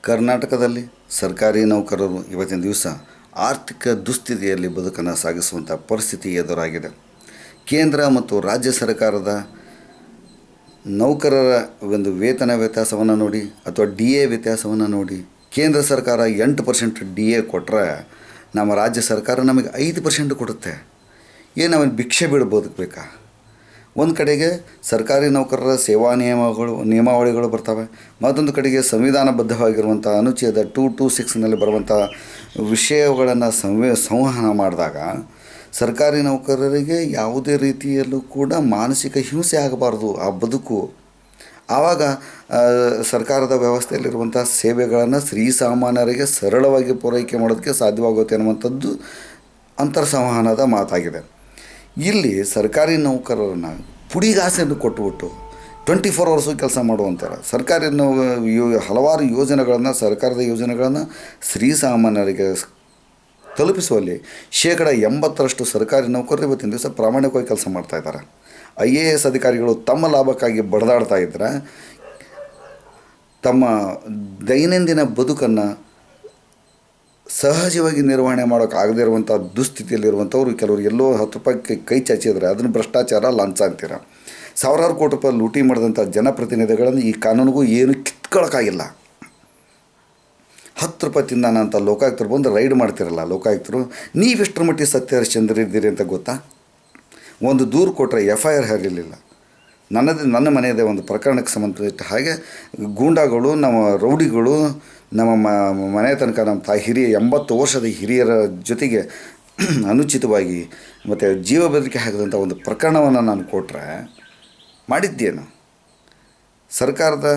ಕರ್ನಾಟಕದಲ್ಲಿ ಸರ್ಕಾರಿ ನೌಕರರು ಇವತ್ತಿನ ದಿವಸ ಆರ್ಥಿಕ ದುಸ್ಥಿತಿಯಲ್ಲಿ ಬದುಕನ್ನು ಸಾಗಿಸುವಂಥ ಪರಿಸ್ಥಿತಿ ಎದುರಾಗಿದೆ. ಕೇಂದ್ರ ಮತ್ತು ರಾಜ್ಯ ಸರ್ಕಾರದ ನೌಕರರ ಒಂದು ವೇತನ ವ್ಯತ್ಯಾಸವನ್ನು ನೋಡಿ ಅಥವಾ ಡಿ ಎ ವ್ಯತ್ಯಾಸವನ್ನು ನೋಡಿ, ಕೇಂದ್ರ ಸರ್ಕಾರ 8% ಡಿ ಎ ಕೊಟ್ಟರೆ ನಮ್ಮ ರಾಜ್ಯ ಸರ್ಕಾರ ನಮಗೆ 5% ಕೊಡುತ್ತೆ. ಏನು ಅವನು ಭಿಕ್ಷೆ ಬಿಡು ಬದುಕಬೇಕಾ? ಒಂದು ಕಡೆಗೆ ಸರ್ಕಾರಿ ನೌಕರರ ಸೇವಾ ನಿಯಮಾವಳಿಗಳು ಬರ್ತವೆ, ಮತ್ತೊಂದು ಕಡೆಗೆ ಸಂವಿಧಾನಬದ್ಧವಾಗಿರುವಂಥ ಅನುಚ್ಛೇದ 226ನಲ್ಲಿ ಬರುವಂಥ ವಿಷಯಗಳನ್ನು ಸಂವಹನ ಮಾಡಿದಾಗ ಸರ್ಕಾರಿ ನೌಕರರಿಗೆ ಯಾವುದೇ ರೀತಿಯಲ್ಲೂ ಕೂಡ ಮಾನಸಿಕ ಹಿಂಸೆ ಆಗಬಾರ್ದು ಆ ಬದುಕು. ಆವಾಗ ಸರ್ಕಾರದ ವ್ಯವಸ್ಥೆಯಲ್ಲಿರುವಂಥ ಸೇವೆಗಳನ್ನು ಶ್ರೀಸಾಮಾನ್ಯರಿಗೆ ಸರಳವಾಗಿ ಪೂರೈಕೆ ಮಾಡೋದಕ್ಕೆ ಸಾಧ್ಯವಾಗುತ್ತೆ ಅನ್ನುವಂಥದ್ದು ಅಂತರ್ಸಂವಹನದ ಮಾತಾಗಿದೆ. ಇಲ್ಲಿ ಸರ್ಕಾರಿ ನೌಕರರನ್ನು ಪುಡಿಗಾಸೆಯನ್ನು ಕೊಟ್ಟುಬಿಟ್ಟು 24 ಅವರ್ಸು ಕೆಲಸ ಮಾಡುವಂತಾರೆ. ಸರ್ಕಾರಿ ಹಲವಾರು ಯೋಜನೆಗಳನ್ನು, ಸರ್ಕಾರದ ಯೋಜನೆಗಳನ್ನು ಶ್ರೀಸಾಮಾನ್ಯರಿಗೆ ತಲುಪಿಸುವಲ್ಲಿ 80% ಸರ್ಕಾರಿ ನೌಕರರು ಇವತ್ತಿನ ದಿವಸ ಪ್ರಾಮಾಣಿಕವಾಗಿ ಕೆಲಸ ಮಾಡ್ತಾಯಿದ್ದಾರೆ. IAS ಅಧಿಕಾರಿಗಳು ತಮ್ಮ ಲಾಭಕ್ಕಾಗಿ ಬಡದಾಡ್ತಾ ಇದ್ದರೆ ತಮ್ಮ ದೈನಂದಿನ ಬದುಕನ್ನು ಸಹಜವಾಗಿ ನಿರ್ವಹಣೆ ಮಾಡೋಕ್ಕಾಗದೇ ಇರುವಂಥ ದುಸ್ಥಿತಿಯಲ್ಲಿರುವಂಥವ್ರು ಕೆಲವರು ಎಲ್ಲೋ 10 ರೂಪಾಯಿ ಕೈ ಚಾಚಿದ್ರೆ ಅದನ್ನು ಭ್ರಷ್ಟಾಚಾರ, ಲಂಚ ಅಂತೀರ. ಸಾವಿರಾರು ಕೋಟಿ ರೂಪಾಯಿ ಲೂಟಿ ಮಾಡಿದಂಥ ಜನಪ್ರತಿನಿಧಿಗಳನ್ನು ಈ ಕಾನೂನಿಗೂ ಏನು ಕಿತ್ಕೊಳ್ಳೋಕ್ಕಾಗಿಲ್ಲ. 10 ರೂಪಾಯಿ ತಿಂದಾನ ಅಂತ ಲೋಕಾಯುಕ್ತರು ಬಂದು ರೈಡ್ ಮಾಡ್ತಿರಲ್ಲ, ಲೋಕಾಯುಕ್ತರು ನೀವೆಷ್ಟರ ಮಟ್ಟಿಗೆ ಸತ್ಯಹರಿಶ್ಚಂದ್ರ ಇದ್ದೀರಿ ಅಂತ ಗೊತ್ತಾ? ಒಂದು ದೂರು ಕೊಟ್ಟರೆ FIR ಇರಲಿಲ್ಲ. ನನ್ನ ಮನೆಯದೇ ಒಂದು ಪ್ರಕರಣಕ್ಕೆ ಸಂಬಂಧಪಟ್ಟ ಹಾಗೆ ಗೂಂಡಾಗಳು, ನಮ್ಮ ರೌಡಿಗಳು ನಮ್ಮ ಮನೆ ತನಕ ನಮ್ಮ ಹಿರಿಯ 80 ವರ್ಷದ ಹಿರಿಯರ ಜೊತೆಗೆ ಅನುಚಿತವಾಗಿ ಮತ್ತು ಜೀವ ಬೆದರಿಕೆ ಹಾಕಿದಂಥ ಒಂದು ಪ್ರಕರಣವನ್ನು ನಾನು ಕೊಟ್ಟರೆ ಮಾಡಿದ್ದೇನು? ಸರ್ಕಾರದ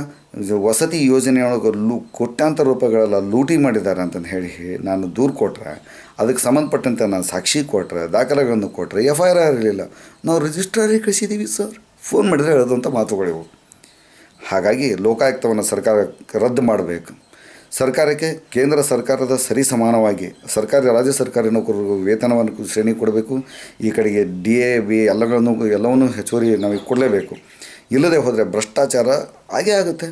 ವಸತಿ ಯೋಜನೆಯೊಳಗೆ ಕೋಟ್ಯಾಂತರ ರೂಪಾಯಿಗಳೆಲ್ಲ ಲೂಟಿ ಮಾಡಿದ್ದಾರೆ ಅಂತಂದು ಹೇಳಿ ನಾನು ದೂರು ಕೊಟ್ಟರೆ, ಅದಕ್ಕೆ ಸಂಬಂಧಪಟ್ಟಂತೆ ನಾನು ಸಾಕ್ಷಿ ಕೊಟ್ಟರೆ, ದಾಖಲೆಗಳನ್ನು ಕೊಟ್ಟರೆ FIR ಇರಲಿಲ್ಲ. ನಾವು ರಿಜಿಸ್ಟ್ರಾರಿಗೆ ಕಳಿಸಿದ್ದೀವಿ ಸರ್, ಫೋನ್ ಮಾಡಿದರೆ ಹೇಳೋದಂಥ ಮಾತುಗಳಿವು. ಹಾಗಾಗಿ ಲೋಕಾಯುಕ್ತವನ್ನು ಸರ್ಕಾರ ರದ್ದು ಮಾಡಬೇಕು. ಸರ್ಕಾರಕ್ಕೆ ಕೇಂದ್ರ ಸರ್ಕಾರದ ಸರಿ ಸಮಾನವಾಗಿ ಸರ್ಕಾರಿ ರಾಜ್ಯ ಸರ್ಕಾರಿ ನೌಕರರಿಗೂ ವೇತನವನ್ನು ಶ್ರೇಣಿ ಕೊಡಬೇಕು. ಈ ಕಡೆಗೆ DA BA ಎಲ್ಲವನ್ನೂ ಹೆಚ್ಚುವರಿ ನಾವು ಕೊಡಲೇಬೇಕು. ಇಲ್ಲದೆ ಹೋದರೆ ಭ್ರಷ್ಟಾಚಾರ ಆಗೇ ಆಗುತ್ತೆ.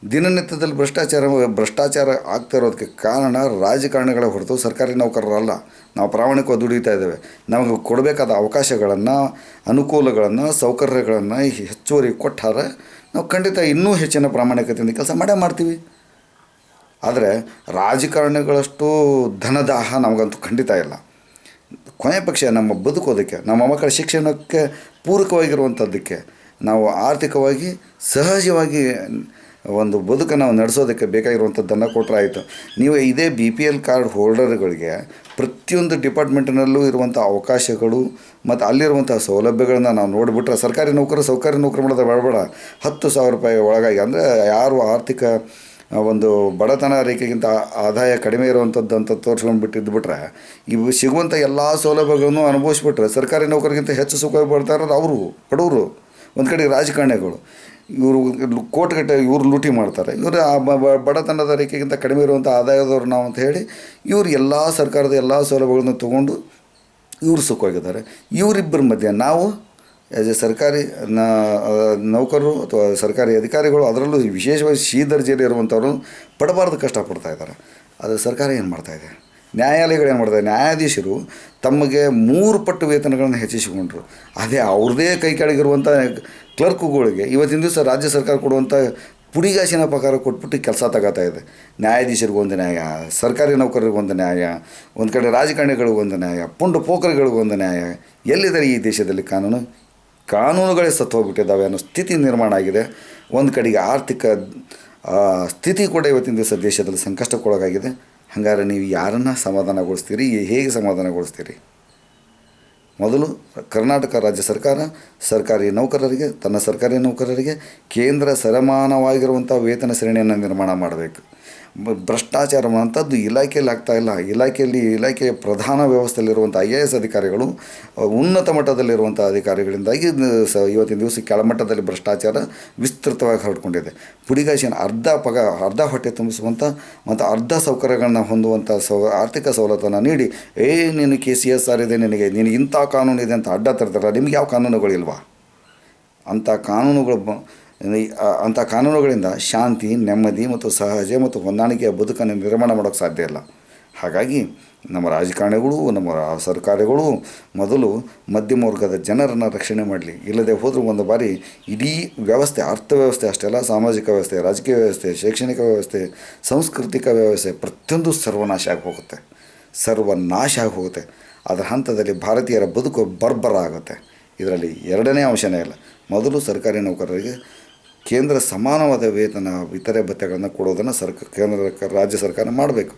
ದಿನನಿತ್ಯದಲ್ಲಿ ಭ್ರಷ್ಟಾಚಾರ ಆಗ್ತಾ ಇರೋದಕ್ಕೆ ಕಾರಣ ರಾಜಕಾರಣಿಗಳೇ ಹೊರತು ಸರ್ಕಾರಿ ನೌಕರರಲ್ಲ. ನಾವು ಪ್ರಾಮಾಣಿಕವಾಗಿ ದುಡಿತಾ ಇದ್ದೇವೆ. ನಮಗೆ ಕೊಡಬೇಕಾದ ಅವಕಾಶಗಳನ್ನು, ಅನುಕೂಲಗಳನ್ನು, ಸೌಕರ್ಯಗಳನ್ನು ಹೆಚ್ಚುವರಿ ಕೊಟ್ಟಾರೆ ನಾವು ಖಂಡಿತ ಇನ್ನೂ ಹೆಚ್ಚಿನ ಪ್ರಾಮಾಣಿಕತೆಯಿಂದ ಕೆಲಸ ಮಾಡ್ತೀವಿ. ಆದರೆ ರಾಜಕಾರಣಿಗಳಷ್ಟು ಧನದಾಹ ನಮಗಂತೂ ಖಂಡಿತ ಇಲ್ಲ. ಕೊನೆ ಪಕ್ಷ ನಮ್ಮ ಬದುಕೋದಕ್ಕೆ, ನಮ್ಮ ಮಕ್ಕಳ ಶಿಕ್ಷಣಕ್ಕೆ ಪೂರಕವಾಗಿರುವಂಥದ್ದಕ್ಕೆ, ನಾವು ಆರ್ಥಿಕವಾಗಿ ಸಹಜವಾಗಿ ಒಂದು ಬದುಕನ್ನು ನಡೆಸೋದಕ್ಕೆ ಬೇಕಾಗಿರುವಂಥದ್ದನ್ನು ಕೊಟ್ಟರೆ ಆಯಿತು. ನೀವು ಇದೇ BPL ಕಾರ್ಡ್ ಹೋಲ್ಡರ್ಗಳಿಗೆ ಪ್ರತಿಯೊಂದು ಡಿಪಾರ್ಟ್ಮೆಂಟಿನಲ್ಲೂ ಇರುವಂಥ ಅವಕಾಶಗಳು ಮತ್ತು ಅಲ್ಲಿರುವಂಥ ಸೌಲಭ್ಯಗಳನ್ನು ನಾವು ನೋಡಿಬಿಟ್ರೆ, ಸರ್ಕಾರಿ ನೌಕರು ಮಾಡೋದು ಬೇಡ 10,000 ರೂಪಾಯಿ ಒಳಗಾಗಿ, ಅಂದರೆ ಯಾರು ಆರ್ಥಿಕ ಒಂದು ಬಡತನ ರೇಖೆಗಿಂತ ಆದಾಯ ಕಡಿಮೆ ಇರುವಂಥದ್ದು ಅಂತ ತೋರಿಸ್ಕೊಂಡ್ಬಿಟ್ಟಿದ್ದುಬಿಟ್ರೆ, ಇವು ಸಿಗುವಂಥ ಎಲ್ಲ ಸೌಲಭ್ಯಗಳನ್ನು ಅನುಭವಿಸ್ಬಿಟ್ರೆ ಸರ್ಕಾರಿ ನೌಕರಿಗಿಂತ ಹೆಚ್ಚು ಸುಖ ಪಡ್ತಾ ಇರೋದು ಅವರು ಬಡವರು. ಒಂದು ಕಡೆ ರಾಜಕಾರಣಿಗಳು ಇವರು ಕೋಟಿಗಟ್ಟಲೆ ಇವರು ಲೂಟಿ ಮಾಡ್ತಾರೆ, ಇವರು ಬಡತನದ ರೇಖೆಗಿಂತ ಕಡಿಮೆ ಇರುವಂಥ ಆದಾಯದವರು ನಾವು ಅಂತ ಹೇಳಿ ಇವರು ಎಲ್ಲ ಸರ್ಕಾರದ ಎಲ್ಲ ಸೌಲಭ್ಯಗಳನ್ನು ತೊಗೊಂಡು ಇವರು ಸುಖವಾಗಿದ್ದಾರೆ. ಇವರಿಬ್ಬರ ಮಧ್ಯೆ ನಾವು ಆ್ಯಸ್ ಎ ಸರ್ಕಾರಿ ನೌಕರರು ಅಥವಾ ಸರ್ಕಾರಿ ಅಧಿಕಾರಿಗಳು, ಅದರಲ್ಲೂ ವಿಶೇಷವಾಗಿ ದರ್ಜೆಯಲ್ಲಿ ಇರುವಂಥವ್ರು ಪಡಬಾರ್ದು ಕಷ್ಟಪಡ್ತಾಯಿದ್ದಾರೆ. ಅದು ಸರ್ಕಾರ ಏನು ಮಾಡ್ತಾಯಿದೆ? ನ್ಯಾಯಾಲಯಗಳು ಏನು ಮಾಡ್ತಾಯಿದೆ? ನ್ಯಾಯಾಧೀಶರು ತಮಗೆ 3 ಪಟ್ಟು ವೇತನಗಳನ್ನು ಹೆಚ್ಚಿಸಿಕೊಂಡ್ರು. ಅದೇ ಅವ್ರದ್ದೇ ಕೈ ಕೆಳಗಿರುವಂಥ ಕ್ಲರ್ಕುಗಳಿಗೆ ಇವತ್ತಿನ ದಿವಸ ರಾಜ್ಯ ಸರ್ಕಾರ ಕೊಡುವಂಥ ಪುಡಿಗಾಸಿನ ಪ್ರಕಾರ ಕೊಟ್ಬಿಟ್ಟು ಕೆಲಸ ತಗೋತಾ ಇದೆ. ನ್ಯಾಯಾಧೀಶರಿಗೊಂದು ನ್ಯಾಯ, ಸರ್ಕಾರಿ ನೌಕರರಿಗೊಂದು ನ್ಯಾಯ, ಒಂದು ಕಡೆ ರಾಜಕಾರಣಿಗಳಿಗೊಂದು ನ್ಯಾಯ, ಪುಂಡು ಪೋಖರಿಗಳಿಗೊಂದು ನ್ಯಾಯ. ಎಲ್ಲಿದ್ದಾರೆ ಈ ದೇಶದಲ್ಲಿ ಕಾನೂನುಗಳೇ ಸತ್ತೋಗ್ಬಿಟ್ಟಿದ್ದಾವೆ ಅನ್ನೋ ಸ್ಥಿತಿ ನಿರ್ಮಾಣ ಆಗಿದೆ. ಒಂದು ಕಡೆಗೆ ಆರ್ಥಿಕ ಸ್ಥಿತಿ ಕೂಡ ಇವತ್ತಿನ ದಿವಸ ದೇಶದಲ್ಲಿ ಸಂಕಷ್ಟಕ್ಕೊಳಗಾಗಿದೆ. ಹಾಗಾದ್ರೆ ನೀವು ಯಾರನ್ನು ಸಮಾಧಾನಗೊಳಿಸ್ತೀರಿ? ಹೇಗೆ ಸಮಾಧಾನಗೊಳಿಸ್ತೀರಿ? ಮೊದಲು ಕರ್ನಾಟಕ ರಾಜ್ಯ ಸರ್ಕಾರ ತನ್ನ ಸರ್ಕಾರಿ ನೌಕರರಿಗೆ ಕೇಂದ್ರ ಸರಿಸಮಾನವಾಗಿರುವಂಥ ವೇತನ ಶ್ರೇಣಿಯನ್ನು ನಿರ್ಮಾಣ ಮಾಡಬೇಕು. ಭ್ರಷ್ಟಾಚಾರ ಅಂಥದ್ದು ಇಲಾಖೆಯಲ್ಲಿ ಆಗ್ತಾಯಿಲ್ಲ. ಇಲಾಖೆಯ ಪ್ರಧಾನ ವ್ಯವಸ್ಥೆಯಲ್ಲಿರುವಂಥ IAS ಅಧಿಕಾರಿಗಳು, ಉನ್ನತ ಮಟ್ಟದಲ್ಲಿರುವಂಥ ಅಧಿಕಾರಿಗಳಿಂದಾಗಿ ಇವತ್ತಿನ ದಿವಸ ಕೆಳಮಟ್ಟದಲ್ಲಿ ಭ್ರಷ್ಟಾಚಾರ ವಿಸ್ತೃತವಾಗಿ ಹರಡ್ಕೊಂಡಿದೆ. ಪುಡಿಗಾಸಿನ ಅರ್ಧ ಹೊಟ್ಟೆ ತುಂಬಿಸುವಂಥ ಮತ್ತು ಅರ್ಧ ಸೌಕರ್ಯಗಳನ್ನ ಹೊಂದುವಂಥ ಆರ್ಥಿಕ ಸವಲತ್ತನ್ನು ನೀಡಿ, ನೀನು CSR ಇದೆ, ನೀನು ಇಂಥ ಕಾನೂನು ಇದೆ ಅಂತ ಅಡ್ಡ ತರ್ತಾರಲ್ಲ, ನಿಮ್ಗೆ ಯಾವ ಕಾನೂನುಗಳಿಲ್ವಾ? ಅಂಥ ಕಾನೂನುಗಳು ಅಂಥ ಕಾನೂನುಗಳಿಂದ ಶಾಂತಿ, ನೆಮ್ಮದಿ ಮತ್ತು ಸಹಜ ಮತ್ತು ಹೊಂದಾಣಿಕೆಯ ಬದುಕನ್ನು ನಿರ್ಮಾಣ ಮಾಡೋಕ್ಕೆ ಸಾಧ್ಯ ಇಲ್ಲ. ಹಾಗಾಗಿ ನಮ್ಮ ರಾಜಕಾರಣಿಗಳು, ನಮ್ಮ ಸರ್ಕಾರಗಳು ಮೊದಲು ಮಧ್ಯಮ ವರ್ಗದ ಜನರನ್ನು ರಕ್ಷಣೆ ಮಾಡಲಿ. ಇಲ್ಲದೆ ಹೋದರೂ ಒಂದು ಬಾರಿ ಇಡೀ ವ್ಯವಸ್ಥೆ, ಅರ್ಥವ್ಯವಸ್ಥೆ ಅಷ್ಟೇ ಅಲ್ಲ, ಸಾಮಾಜಿಕ ವ್ಯವಸ್ಥೆ, ರಾಜಕೀಯ ವ್ಯವಸ್ಥೆ, ಶೈಕ್ಷಣಿಕ ವ್ಯವಸ್ಥೆ, ಸಾಂಸ್ಕೃತಿಕ ವ್ಯವಸ್ಥೆ ಪ್ರತಿಯೊಂದು ಸರ್ವನಾಶ ಆಗಿ ಹೋಗುತ್ತೆ. ಸರ್ವನಾಶ ಆಗಿ ಹೋಗುತ್ತೆ. ಅದರ ಹಂತದಲ್ಲಿ ಭಾರತೀಯರ ಬದುಕು ಬರ್ಬರ ಆಗುತ್ತೆ. ಇದರಲ್ಲಿ ಎರಡನೇ ಅಂಶನೇ ಇಲ್ಲ. ಮೊದಲು ಸರ್ಕಾರಿ ನೌಕರರಿಗೆ ಕೇಂದ್ರ ಸಮಾನವಾದ ವೇತನ, ಇತರೆ ಭತ್ಯೆಗಳನ್ನು ಕೊಡೋದನ್ನು ರಾಜ್ಯ ಸರ್ಕಾರ ಮಾಡಬೇಕು.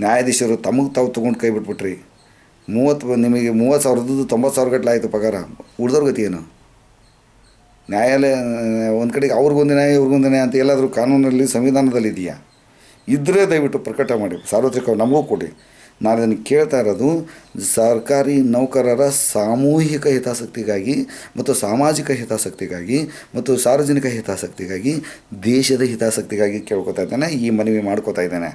ನ್ಯಾಯಾಧೀಶರು ತಮಗೆ ತಾವು ತೊಗೊಂಡು ಕೈ ಬಿಟ್ಬಿಟ್ರಿ. ನಿಮಗೆ 30,000 90,000 ಗಟ್ಟಲೆ ಆಯಿತು ಪಗಾರ. ಉಳಿದವ್ರ ಗತಿ ಏನು? ನ್ಯಾಯಾಲಯ ಒಂದು ಕಡೆಗೆ ಅವ್ರಿಗೊಂದು ನ್ಯಾಯ ಇವ್ರಿಗೊಂದು ನ್ಯಾಯ ಅಂತ ಎಲ್ಲಾದರೂ ಕಾನೂನಲ್ಲಿ, ಸಂವಿಧಾನದಲ್ಲಿ ಇದೆಯಾ? ಇದ್ದರೆ ದಯವಿಟ್ಟು ಪ್ರಕಟ ಮಾಡಿ, ಸಾರ್ವತ್ರಿಕ ನಮಗೂ ಕೊಡಿ. ನಾನು ಇದನ್ನು ಕೇಳ್ತಾ ಇರೋದು ಸರ್ಕಾರಿ ನೌಕರರ ಸಾಮೂಹಿಕ ಹಿತಾಸಕ್ತಿಗಾಗಿ ಮತ್ತು ಸಾಮಾಜಿಕ ಹಿತಾಸಕ್ತಿಗಾಗಿ ಮತ್ತು ಸಾರ್ವಜನಿಕ ಹಿತಾಸಕ್ತಿಗಾಗಿ, ದೇಶದ ಹಿತಾಸಕ್ತಿಗಾಗಿ ಕೇಳ್ಕೊತಾ ಇದ್ದೇನೆ, ಈ ಮನವಿ ಮಾಡ್ಕೋತಾ ಇದ್ದೇನೆ.